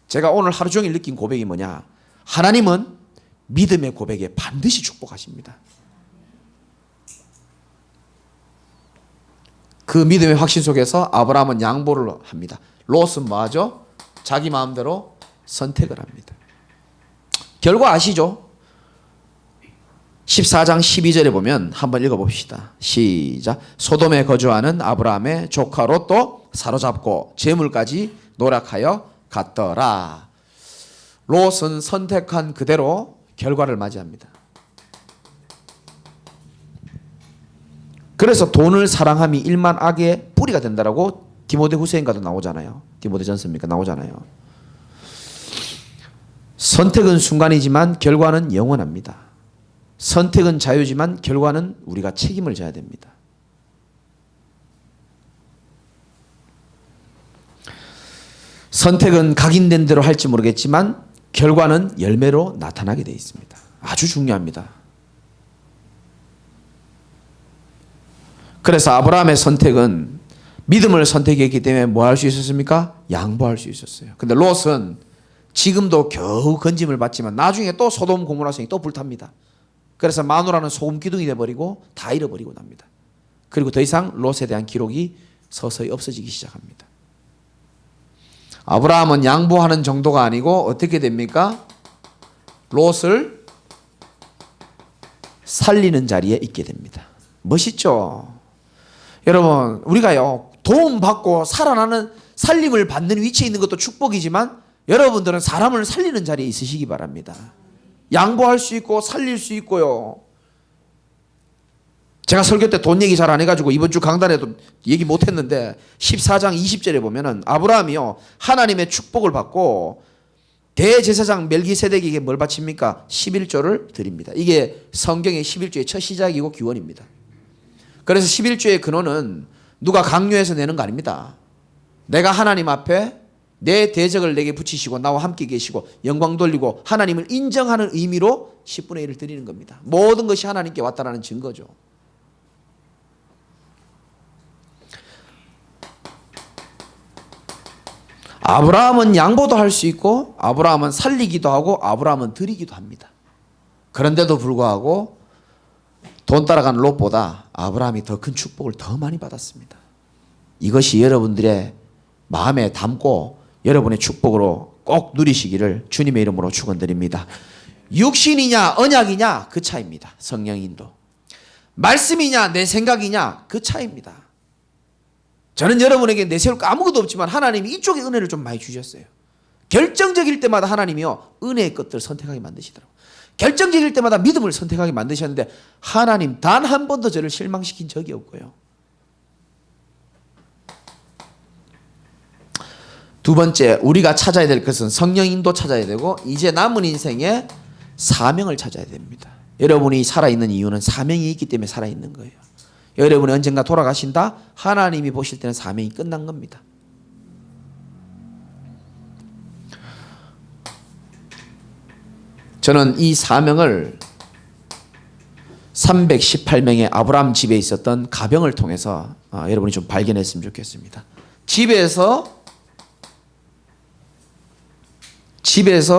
제가 오늘 하루 종일 느낀 고백이 뭐냐? 하나님은 믿음의 고백에 반드시 축복하십니다. 그 믿음의 확신 속에서 아브라함은 양보를 합니다. 롯은 뭐 하죠? 자기 마음대로 선택을 합니다. 결과 아시죠? 14장 12절에 보면 한번 읽어봅시다. 시작. 소돔에 거주하는 아브라함의 조카 롯도 사로잡고 재물까지 노력하여 갔더라. 롯은 선택한 그대로 결과를 맞이합니다. 그래서 돈을 사랑함이 일만 악의 뿌리가 된다라고 디모데후서인가도 나오잖아요. 디모데전서입니까? 나오잖아요. 선택은 순간이지만 결과는 영원합니다. 선택은 자유지만 결과는 우리가 책임을 져야 됩니다. 선택은 각인된 대로 할지 모르겠지만 결과는 열매로 나타나게 되어 있습니다. 아주 중요합니다. 그래서 아브라함의 선택은 믿음을 선택했기 때문에 뭐 할 수 있었습니까? 양보할 수 있었어요. 근데 롯은 지금도 겨우 건짐을 받지만 나중에 또 소돔 고모라성이 또 불탑니다. 그래서 마누라는 소금 기둥이 돼버리고 다 잃어버리고 납니다. 그리고 더 이상 롯에 대한 기록이 서서히 없어지기 시작합니다. 아브라함은 양보하는 정도가 아니고 어떻게 됩니까? 롯을 살리는 자리에 있게 됩니다. 멋있죠? 여러분, 우리가요, 도움받고 살아나는 살림을 받는 위치에 있는 것도 축복이지만 여러분들은 사람을 살리는 자리에 있으시기 바랍니다. 양보할 수 있고 살릴 수 있고요. 제가 설교 때 돈 얘기 잘 안 해가지고 이번 주 강단에도 얘기 못했는데 14장 20절에 보면은 아브라함이요, 하나님의 축복을 받고 대제사장 멜기세덱에게 뭘 바칩니까? 11조를 드립니다. 이게 성경의 11조의 첫 시작이고 기원입니다. 그래서 11조의 근원은 누가 강요해서 내는 거 아닙니다. 내가 하나님 앞에 내 대적을 내게 붙이시고 나와 함께 계시고 영광 돌리고 하나님을 인정하는 의미로 10분의 1을 드리는 겁니다. 모든 것이 하나님께 왔다라는 증거죠. 아브라함은 양보도 할 수 있고 아브라함은 살리기도 하고 아브라함은 드리기도 합니다. 그런데도 불구하고 돈 따라간 롯보다 아브라함이 더 큰 축복을 더 많이 받았습니다. 이것이 여러분들의 마음에 담고 여러분의 축복으로 꼭 누리시기를 주님의 이름으로 축원드립니다. 육신이냐 언약이냐 그 차이입니다. 성령 인도. 말씀이냐 내 생각이냐 그 차이입니다. 저는 여러분에게 내세울 거 아무것도 없지만 하나님이 이쪽에 은혜를 좀 많이 주셨어요. 결정적일 때마다 하나님이요, 은혜의 것들을 선택하게 만드시더라고요. 결정적일 때마다 믿음을 선택하게 만드셨는데 하나님 단 한 번도 저를 실망시킨 적이 없고요. 두 번째, 우리가 찾아야 될 것은 성령 인도 찾아야 되고 이제 남은 인생에 사명을 찾아야 됩니다. 여러분이 살아있는 이유는 사명이 있기 때문에 살아있는 거예요. 여러분이 언젠가 돌아가신다? 하나님이 보실 때는 사명이 끝난 겁니다. 저는 이 사명을 318명의 아브라함 집에 있었던 가병을 통해서 여러분이 좀 발견했으면 좋겠습니다. 집에서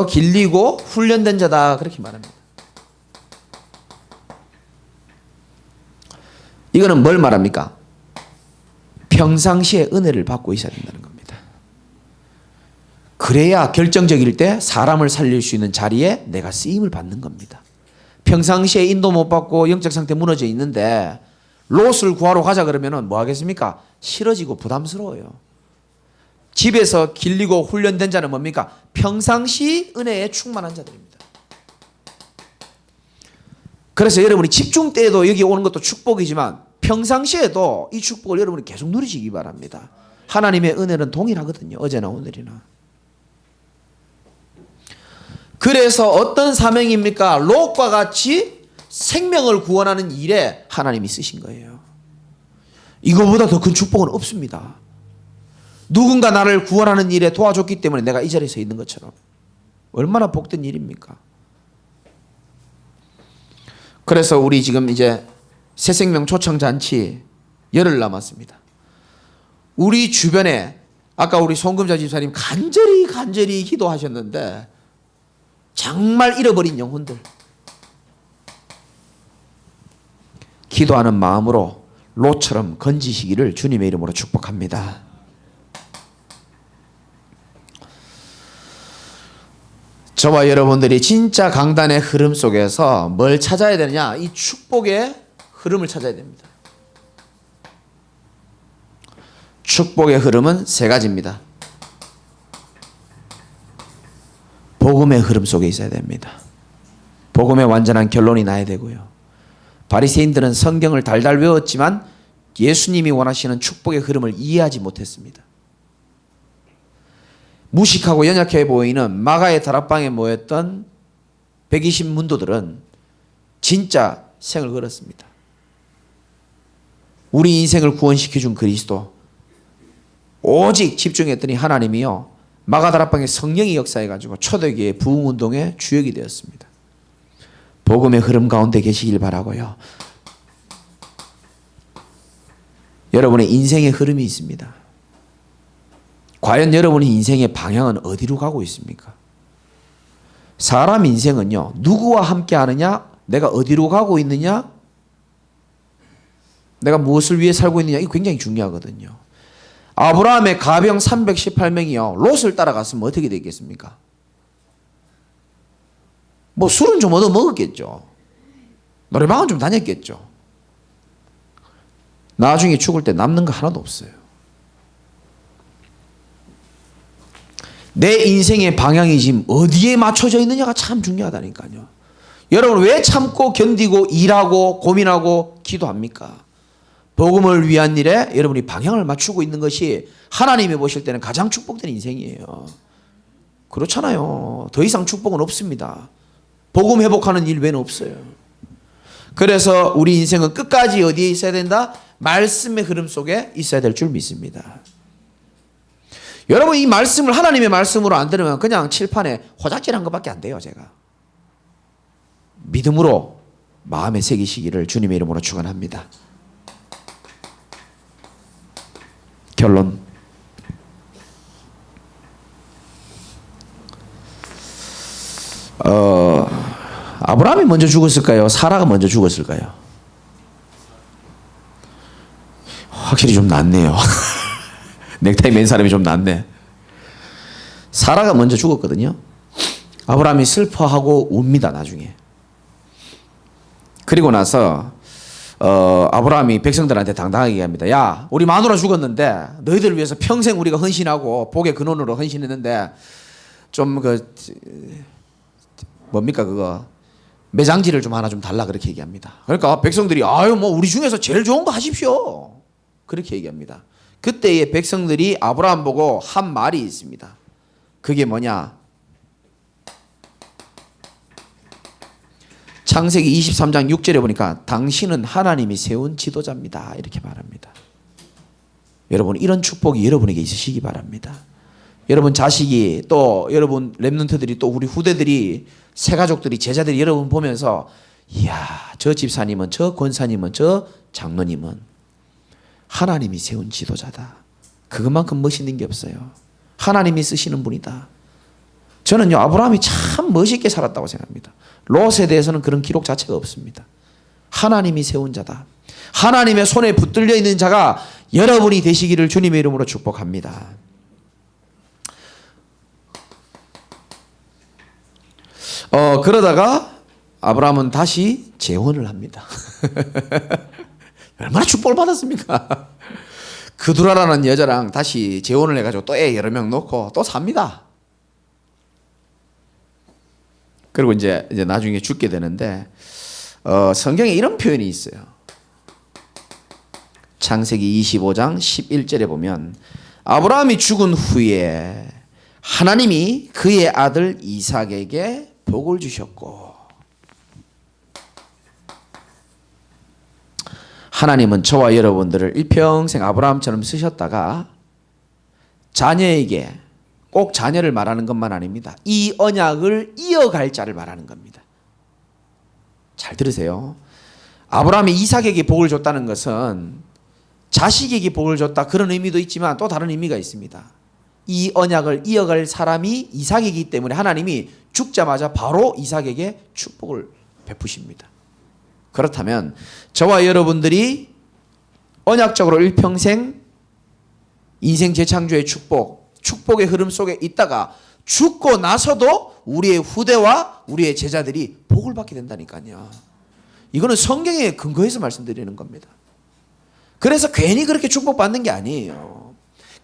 길리고 훈련된 자다 그렇게 말합니다. 이거는 뭘 말합니까? 평상시에 은혜를 받고 있어야 된다는 겁니다. 그래야 결정적일 때 사람을 살릴 수 있는 자리에 내가 쓰임을 받는 겁니다. 평상시에 인도 못 받고 영적 상태 무너져 있는데 롯을 구하러 가자 그러면 뭐 하겠습니까? 싫어지고 부담스러워요. 집에서 길리고 훈련된 자는 뭡니까? 평상시 은혜에 충만한 자들입니다. 그래서 여러분이 집중 때에도 여기 오는 것도 축복이지만 평상시에도 이 축복을 여러분이 계속 누리시기 바랍니다. 하나님의 은혜는 동일하거든요. 어제나 오늘이나. 그래서 어떤 사명입니까? 롯과 같이 생명을 구원하는 일에 하나님이 쓰신 거예요. 이거보다 더 큰 축복은 없습니다. 누군가 나를 구원하는 일에 도와줬기 때문에 내가 이 자리에 서 있는 것처럼 얼마나 복된 일입니까? 그래서 우리 지금 이제 새생명 초청잔치 열흘 남았습니다. 우리 주변에 아까 우리 송금자 집사님 간절히 기도하셨는데 정말 잃어버린 영혼들 기도하는 마음으로 롯처럼 건지시기를 주님의 이름으로 축복합니다. 저와 여러분들이 진짜 강단의 흐름 속에서 뭘 찾아야 되느냐? 이 축복의 흐름을 찾아야 됩니다. 축복의 흐름은 세 가지입니다. 복음의 흐름 속에 있어야 됩니다. 복음의 완전한 결론이 나야 되고요. 바리새인들은 성경을 달달 외웠지만 예수님이 원하시는 축복의 흐름을 이해하지 못했습니다. 무식하고 연약해 보이는 마가의 다락방에 모였던 120문도들은 진짜 생을 걸었습니다. 우리 인생을 구원시켜준 그리스도 오직 집중했더니 하나님이요 마가 다락방에 성령이 역사해가지고 초대교회 부흥운동의 주역이 되었습니다. 복음의 흐름 가운데 계시길 바라고요. 여러분의 인생의 흐름이 있습니다. 과연 여러분의 인생의 방향은 어디로 가고 있습니까? 사람 인생은요, 누구와 함께 하느냐, 내가 어디로 가고 있느냐, 내가 무엇을 위해 살고 있느냐, 이거 굉장히 중요하거든요. 아브라함의 가병 318명이요, 롯을 따라갔으면 어떻게 되겠습니까? 뭐 술은 좀 얻어 먹었겠죠. 노래방은 좀 다녔겠죠. 나중에 죽을 때 남는 거 하나도 없어요. 내 인생의 방향이 지금 어디에 맞춰져 있느냐가 참 중요하다니까요. 여러분 왜 참고 견디고 일하고 고민하고 기도합니까? 복음을 위한 일에 여러분이 방향을 맞추고 있는 것이 하나님이 보실 때는 가장 축복된 인생이에요. 그렇잖아요. 더 이상 축복은 없습니다. 복음 회복하는 일 외에는 없어요. 그래서 우리 인생은 끝까지 어디에 있어야 된다? 말씀의 흐름 속에 있어야 될 줄 믿습니다. 여러분 이 말씀을 하나님의 말씀으로 안 들으면 그냥 칠판에 호작질한 것밖에 안 돼요. 제가 믿음으로 마음에 새기시기를 주님의 이름으로 축원합니다. 결론. 아브라함이 먼저 죽었을까요? 사라가 먼저 죽었을까요? 확실히 좀 낫네요. 넥타이 맨 사람이 좀 낫네. 사라가 먼저 죽었거든요. 아브라함이 슬퍼하고 웁니다. 나중에. 그리고 나서 아브라함이 백성들한테 당당하게 얘기합니다. 야, 우리 마누라 죽었는데 너희들을 위해서 평생 우리가 헌신하고 복의 근원으로 헌신했는데 좀 뭡니까 그거 매장지를 좀 하나 좀 달라 그렇게 얘기합니다. 그러니까 백성들이 아유 뭐 우리 중에서 제일 좋은 거 하십시오. 그렇게 얘기합니다. 그때의 백성들이 아브라함 보고 한 말이 있습니다. 그게 뭐냐? 창세기 23장 6절에 보니까 당신은 하나님이 세운 지도자입니다. 이렇게 말합니다. 여러분 이런 축복이 여러분에게 있으시기 바랍니다. 여러분 자식이 또 여러분 렘넌트들이 또 우리 후대들이 새가족들이 제자들이 여러분 보면서 이야 저 집사님은 저 권사님은 저 장로님은 하나님이 세운 지도자다. 그것만큼 멋있는 게 없어요. 하나님이 쓰시는 분이다. 저는요 아브라함이 참 멋있게 살았다고 생각합니다. 롯에 대해서는 그런 기록 자체가 없습니다. 하나님이 세운 자다. 하나님의 손에 붙들려 있는 자가 여러분이 되시기를 주님의 이름으로 축복합니다. 그러다가 아브라함은 다시 재혼을 합니다. 얼마나 축복을 받았습니까? 그두라라는 여자랑 다시 재혼을 해가지고 또 애 여러 명 놓고 또 삽니다. 그리고 이제 나중에 죽게 되는데 성경에 이런 표현이 있어요. 창세기 25장 11절에 보면 아브라함이 죽은 후에 하나님이 그의 아들 이삭에게 복을 주셨고 하나님은 저와 여러분들을 일평생 아브라함처럼 쓰셨다가 자녀에게 꼭 자녀를 말하는 것만 아닙니다. 이 언약을 이어갈 자를 말하는 겁니다. 잘 들으세요. 아브라함이 이삭에게 복을 줬다는 것은 자식에게 복을 줬다 그런 의미도 있지만 또 다른 의미가 있습니다. 이 언약을 이어갈 사람이 이삭이기 때문에 하나님이 죽자마자 바로 이삭에게 축복을 베푸십니다. 그렇다면 저와 여러분들이 언약적으로 일평생 인생 재창조의 축복의 흐름 속에 있다가 죽고 나서도 우리의 후대와 우리의 제자들이 복을 받게 된다니까요. 이거는 성경에 근거해서 말씀드리는 겁니다. 그래서 괜히 그렇게 축복받는 게 아니에요.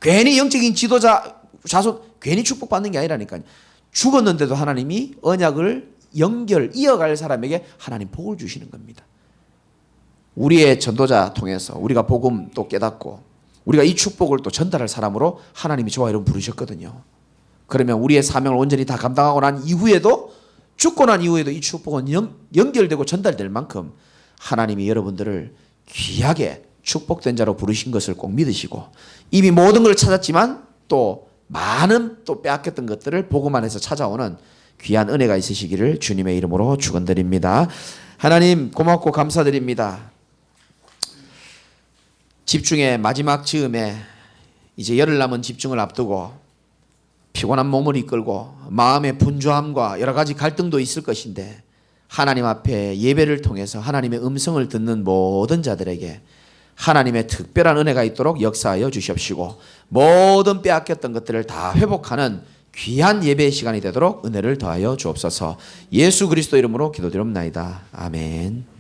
괜히 영적인 지도자 자손 괜히 축복받는 게 아니라니까요. 죽었는데도 하나님이 언약을 이어갈 사람에게 하나님 복을 주시는 겁니다. 우리의 전도자 통해서 우리가 복음 또 깨닫고 우리가 이 축복을 또 전달할 사람으로 하나님이 저와 여러분 부르셨거든요. 그러면 우리의 사명을 온전히 다 감당하고 난 이후에도 죽고 난 이후에도 이 축복은 연결되고 전달될 만큼 하나님이 여러분들을 귀하게 축복된 자로 부르신 것을 꼭 믿으시고 이미 모든 걸 찾았지만 또 많은 또 빼앗겼던 것들을 복음 안에서 찾아오는 귀한 은혜가 있으시기를 주님의 이름으로 축원드립니다. 하나님 고맙고 감사드립니다. 집중의 마지막 즈음에 이제 열흘 남은 집중을 앞두고 피곤한 몸을 이끌고 마음의 분주함과 여러 가지 갈등도 있을 것인데 하나님 앞에 예배를 통해서 하나님의 음성을 듣는 모든 자들에게 하나님의 특별한 은혜가 있도록 역사하여 주시옵시고 모든 빼앗겼던 것들을 다 회복하는 귀한 예배의 시간이 되도록 은혜를 더하여 주옵소서. 예수 그리스도 이름으로 기도드립나이다. 아멘.